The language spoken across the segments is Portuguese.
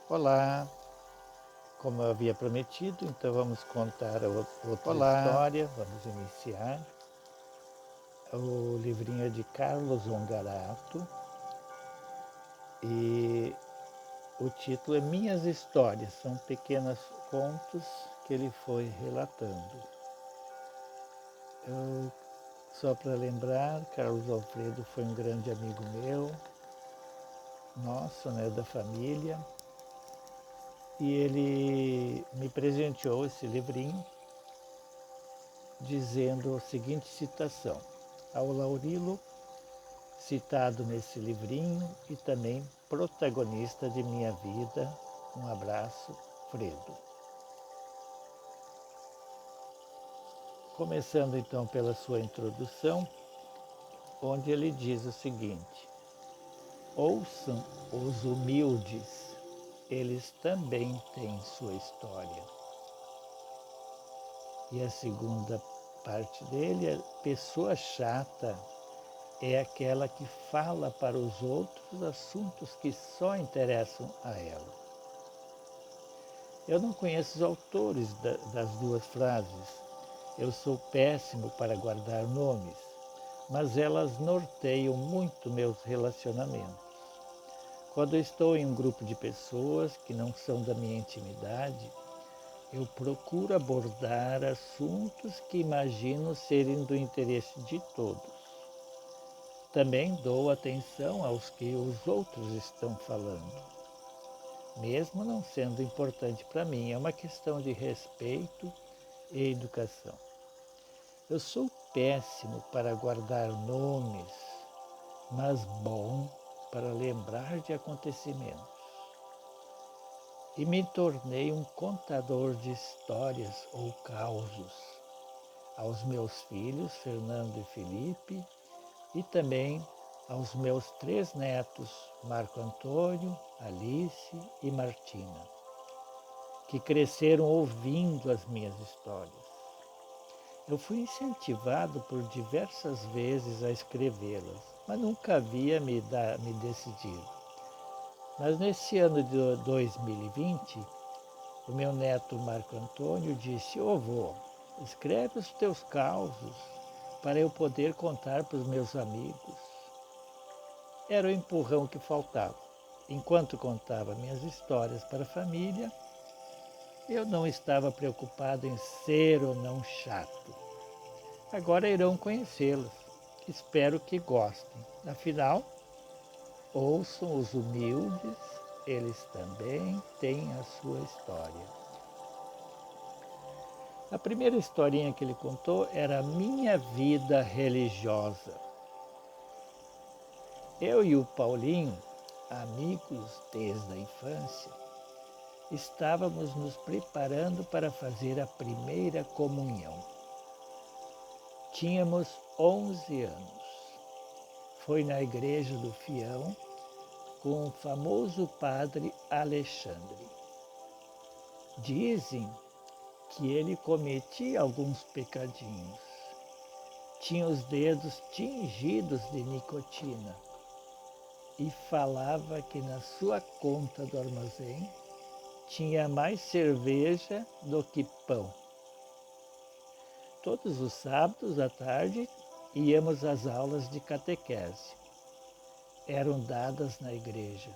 Olá, como eu havia prometido, então vamos contar outra história. Vamos iniciar. O livrinho é de Carlos Ongarato e o título é Minhas Histórias. São pequenos contos que ele foi relatando. Só para lembrar, Carlos Alfredo foi um grande amigo meu, nosso, né, da família, e ele me presenteou esse livrinho dizendo a seguinte citação: ao Laurilo, citado nesse livrinho e também protagonista de minha vida, um abraço, Fredo. Começando então pela sua introdução, onde ele diz o seguinte: ouçam os humildes, eles também têm sua história. E a segunda parte dele é: pessoa chata é aquela que fala para os outros assuntos que só interessam a ela. Eu não conheço os autores das duas frases. Eu sou péssimo para guardar nomes, mas elas norteiam muito meus relacionamentos. Quando eu estou em um grupo de pessoas que não são da minha intimidade, eu procuro abordar assuntos que imagino serem do interesse de todos. Também dou atenção aos que os outros estão falando, mesmo não sendo importante para mim. É uma questão de respeito e educação. Eu sou péssimo para guardar nomes, mas bom para lembrar de acontecimentos. E me tornei um contador de histórias ou causos aos meus filhos, Fernando e Felipe, e também aos meus 3 netos, Marco Antônio, Alice e Martina, que cresceram ouvindo as minhas histórias. Eu fui incentivado por diversas vezes a escrevê-las, mas nunca havia me decidido. Mas nesse ano de 2020, o meu neto Marco Antônio disse: ô vô, escreve os teus causos para eu poder contar para os meus amigos. Era o empurrão que faltava. Enquanto contava minhas histórias para a família, eu não estava preocupado em ser ou não chato. Agora irão conhecê-los. Espero que gostem. Afinal, ouçam os humildes, eles também têm a sua história. A primeira historinha que ele contou era a minha vida religiosa. Eu e o Paulinho, amigos desde a infância, estávamos nos preparando para fazer a primeira comunhão. Tínhamos 11 anos. Foi na igreja do Fião com o famoso padre Alexandre. Dizem que ele cometia alguns pecadinhos. Tinha os dedos tingidos de nicotina e falava que na sua conta do armazém tinha mais cerveja do que pão. Todos os sábados à tarde íamos às aulas de catequese. Eram dadas na igreja.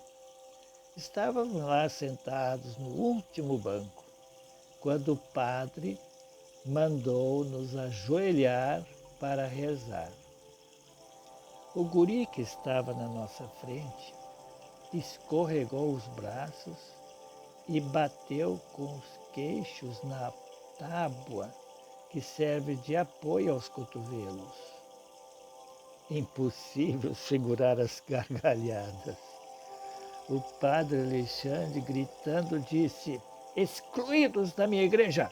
Estávamos lá sentados no último banco, quando o padre mandou nos ajoelhar para rezar. O guri que estava na nossa frente escorregou os braços e bateu com os queixos na tábua que serve de apoio aos cotovelos. Impossível segurar as gargalhadas. O padre Alexandre, gritando, disse: excluídos da minha igreja!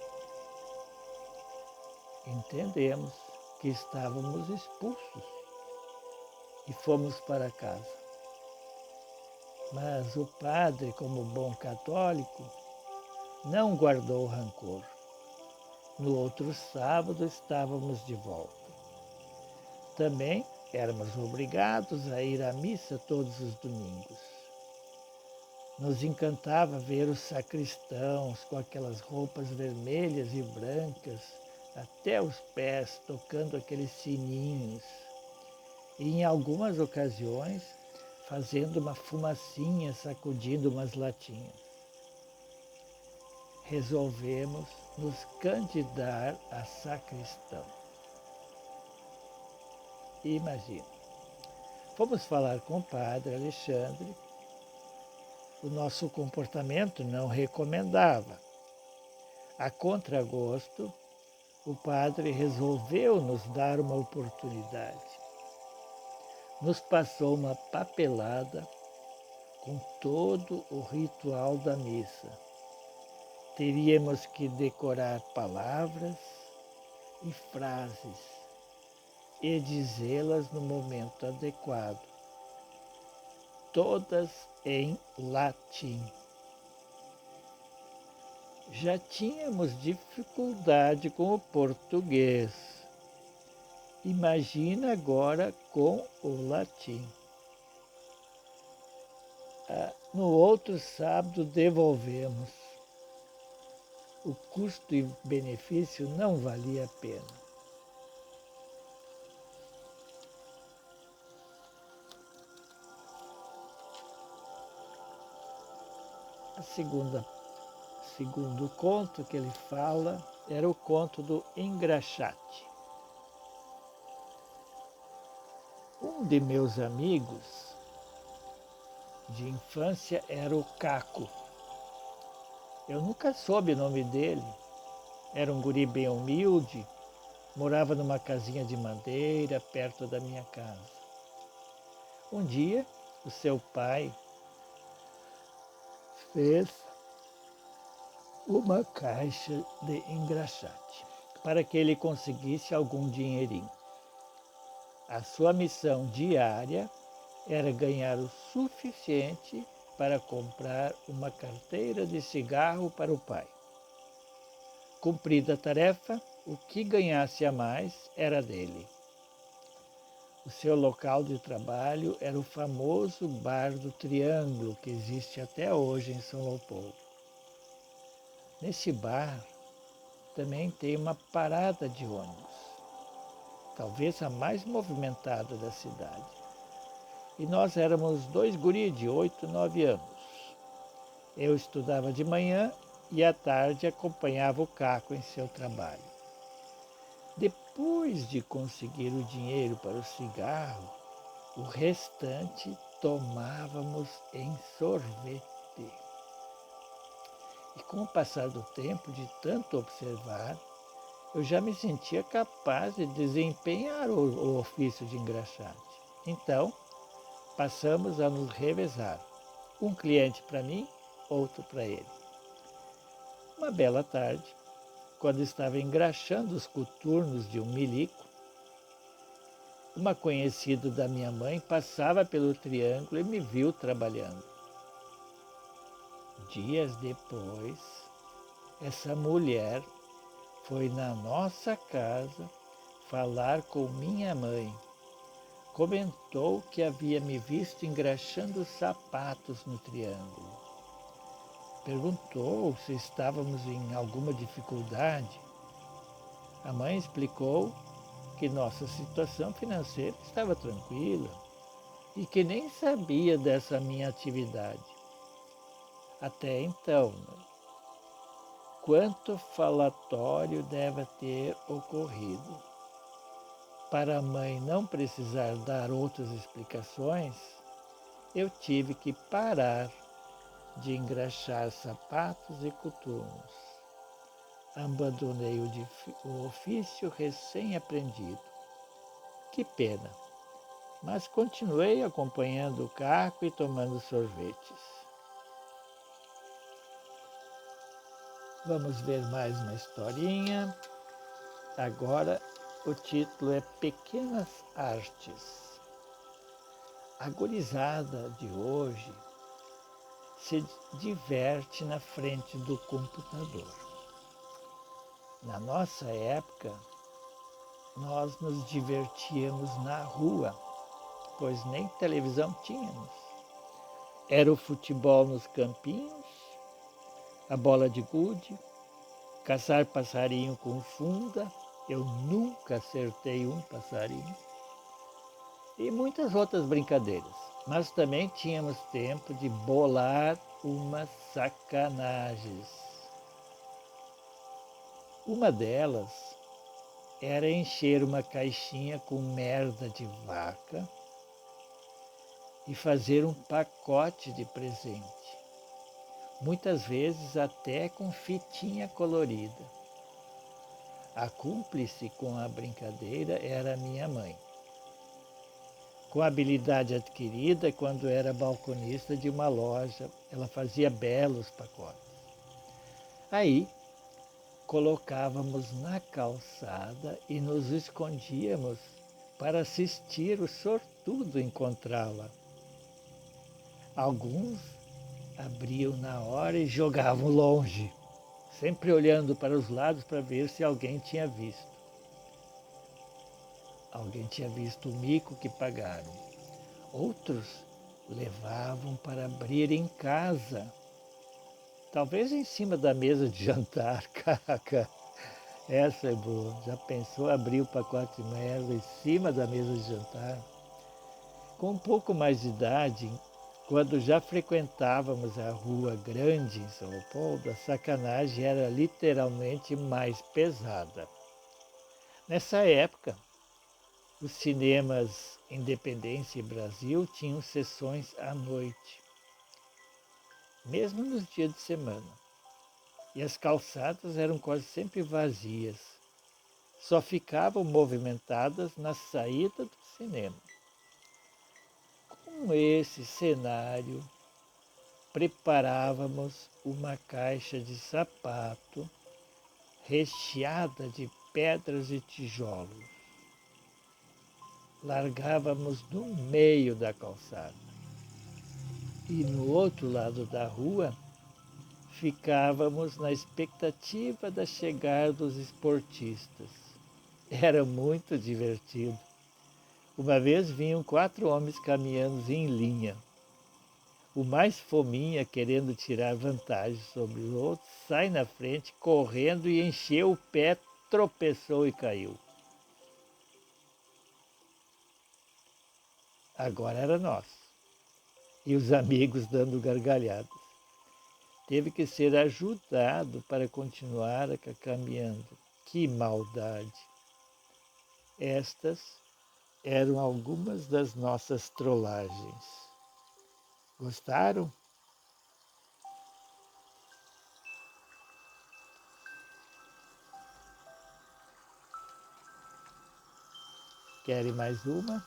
Entendemos que estávamos expulsos e fomos para casa. Mas o padre, como bom católico, não guardou rancor. No outro sábado estávamos de volta. Também éramos obrigados a ir à missa todos os domingos. Nos encantava ver os sacristãos com aquelas roupas vermelhas e brancas até os pés, tocando aqueles sininhos. E em algumas ocasiões, fazendo uma fumacinha, sacudindo umas latinhas. Resolvemos nos candidar a sacristão. Imagina. Fomos falar com o padre Alexandre. O nosso comportamento não recomendava. A contragosto, o padre resolveu nos dar uma oportunidade. Nos passou uma papelada com todo o ritual da missa. Teríamos que decorar palavras e frases e dizê-las no momento adequado, todas em latim. Já tínhamos dificuldade com o português. Imagina agora com o latim. No outro sábado devolvemos. O custo e benefício não valia a pena. Segundo conto que ele fala era o conto do engraxate. Um de meus amigos de infância era o Caco. Eu nunca soube o nome dele. Era um guri bem humilde, morava numa casinha de madeira perto da minha casa. Um dia, o seu pai fez uma caixa de engraxate para que ele conseguisse algum dinheirinho. A sua missão diária era ganhar o suficiente para comprar uma carteira de cigarro para o pai. Cumprida a tarefa, o que ganhasse a mais era dele. O seu local de trabalho era o famoso Bar do Triângulo, que existe até hoje em São Leopoldo. Nesse bar também tem uma parada de ônibus, talvez a mais movimentada da cidade. E nós éramos dois guris de 8, 9 anos. Eu estudava de manhã e à tarde acompanhava o Caco em seu trabalho. Depois de conseguir o dinheiro para o cigarro, o restante tomávamos em sorvete. E com o passar do tempo, de tanto observar, eu já me sentia capaz de desempenhar o ofício de engraxate. Então, passamos a nos revezar. Um cliente para mim, outro para ele. Uma bela tarde, quando estava engraxando os coturnos de um milico, uma conhecida da minha mãe passava pelo triângulo e me viu trabalhando. Dias depois, essa mulher foi na nossa casa falar com minha mãe. Comentou que havia me visto engraxando sapatos no triângulo. Perguntou se estávamos em alguma dificuldade. A mãe explicou que nossa situação financeira estava tranquila e que nem sabia dessa minha atividade. Até então, quanto falatório deve ter ocorrido. Para a mãe não precisar dar outras explicações, eu tive que parar de engraxar sapatos e coturnos. Abandonei o ofício recém-aprendido. Que pena, mas continuei acompanhando o Caco e tomando sorvetes. Vamos ver mais uma historinha. Agora o título é Pequenas Artes. A gurizada de hoje se diverte na frente do computador. Na nossa época, nós nos divertíamos na rua, pois nem televisão tínhamos. Era o futebol nos campinhos, a bola de gude, caçar passarinho com funda. Eu nunca acertei um passarinho. E muitas outras brincadeiras. Mas também tínhamos tempo de bolar umas sacanagens. Uma delas era encher uma caixinha com merda de vaca e fazer um pacote de presente, muitas vezes até com fitinha colorida. A cúmplice com a brincadeira era a minha mãe, com habilidade adquirida quando era balconista de uma loja. Ela fazia belos pacotes. Aí colocávamos na calçada e nos escondíamos para assistir o sortudo encontrá-la. Alguns abriam na hora e jogavam longe, sempre olhando para os lados para ver se alguém tinha visto. Alguém tinha visto o mico que pagaram. Outros levavam para abrir em casa, talvez em cima da mesa de jantar. Caca, essa é boa. Já pensou abrir o pacote de merda em cima da mesa de jantar? Com um pouco mais de idade, quando já frequentávamos a Rua Grande em São Leopoldo, a sacanagem era literalmente mais pesada. Nessa época, os cinemas Independência e Brasil tinham sessões à noite, mesmo nos dias de semana. E as calçadas eram quase sempre vazias. Só ficavam movimentadas na saída do cinema. Com esse cenário, preparávamos uma caixa de sapato recheada de pedras e tijolos. Largávamos no meio da calçada. E no outro lado da rua, ficávamos na expectativa da chegada dos esportistas. Era muito divertido. Uma vez vinham 4 homens caminhando em linha. O mais fominha, querendo tirar vantagem sobre os outros, sai na frente, correndo e encheu o pé, tropeçou e caiu. Agora era nós. E os amigos dando gargalhadas. Teve que ser ajudado para continuar caminhando. Que maldade! Estas eram algumas das nossas trollagens. Gostaram? Querem mais uma?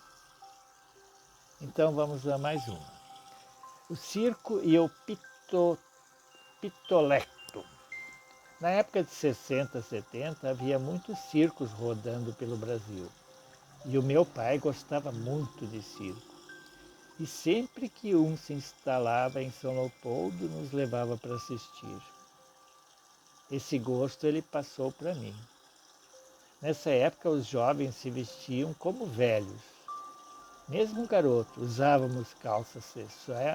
Então vamos a mais uma. O circo e o pitolecto. Na época de 60, 70, havia muitos circos rodando pelo Brasil. E o meu pai gostava muito de circo. E sempre que um se instalava em São Leopoldo, nos levava para assistir. Esse gosto ele passou para mim. Nessa época, os jovens se vestiam como velhos. Mesmo garoto, usávamos calça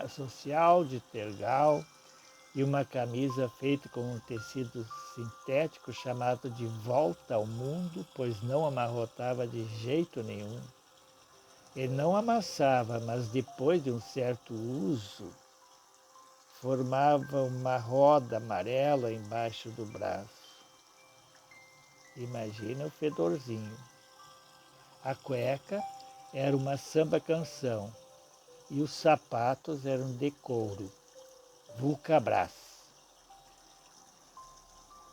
social de tergal e uma camisa feita com um tecido sintético chamado de volta ao mundo, pois não amarrotava de jeito nenhum. Ele não amassava, mas depois de um certo uso, formava uma roda amarela embaixo do braço. Imagina o fedorzinho. A cueca era uma samba-canção e os sapatos eram de couro, vulcabras.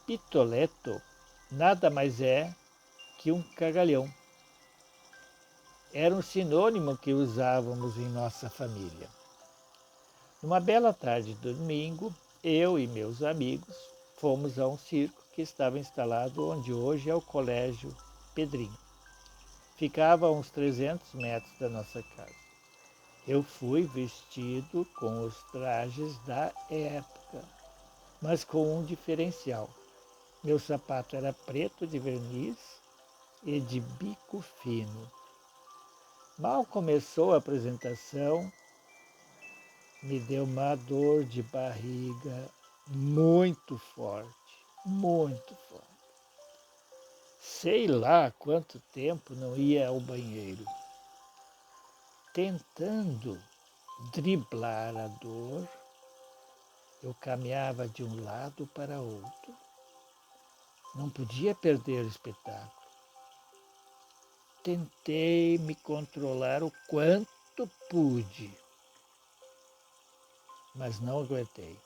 Pitoleto nada mais é que um cagalhão. Era um sinônimo que usávamos em nossa família. Numa bela tarde de domingo, eu e meus amigos fomos a um circo que estava instalado onde hoje é o Colégio Pedrinho. Ficava a uns 300 metros da nossa casa. Eu fui vestido com os trajes da época, mas com um diferencial. Meu sapato era preto de verniz e de bico fino. Mal começou a apresentação, me deu uma dor de barriga muito forte, muito forte. Sei lá quanto tempo não ia ao banheiro, tentando driblar a dor. Eu caminhava de um lado para outro. Não podia perder o espetáculo. Tentei me controlar o quanto pude, mas não aguentei.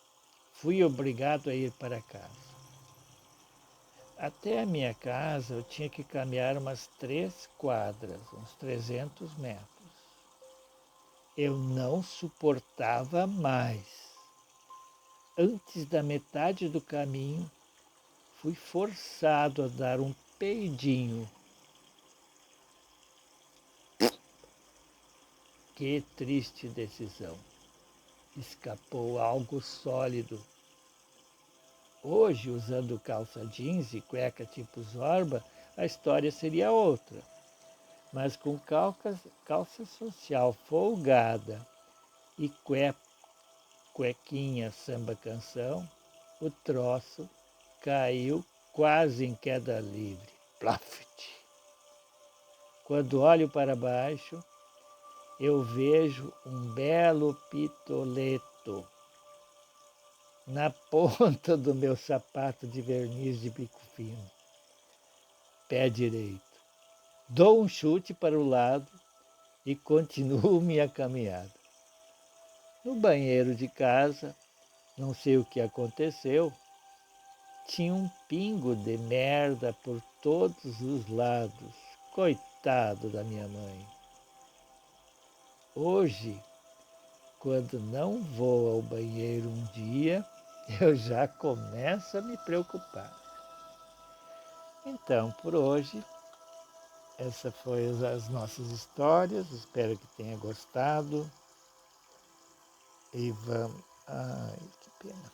Fui obrigado a ir para casa. Até a minha casa eu tinha que caminhar umas 3 quadras, uns 300 metros. Eu não suportava mais. Antes da metade do caminho, fui forçado a dar um peidinho. Que triste decisão. Escapou algo sólido. Hoje, usando calça jeans e cueca tipo Zorba, a história seria outra. Mas com calça social folgada e cuequinha samba canção, o troço caiu quase em queda livre. Plaft! Quando olho para baixo, eu vejo um belo pitoleto na ponta do meu sapato de verniz de bico fino, pé direito. Dou um chute para o lado e continuo minha caminhada. No banheiro de casa, não sei o que aconteceu, tinha um pingo de merda por todos os lados. Coitado da minha mãe. Hoje, quando não vou ao banheiro um dia, eu já começo a me preocupar. Então, por hoje, essas foram as nossas histórias. Espero que tenha gostado. E vamos. Ai, que pena.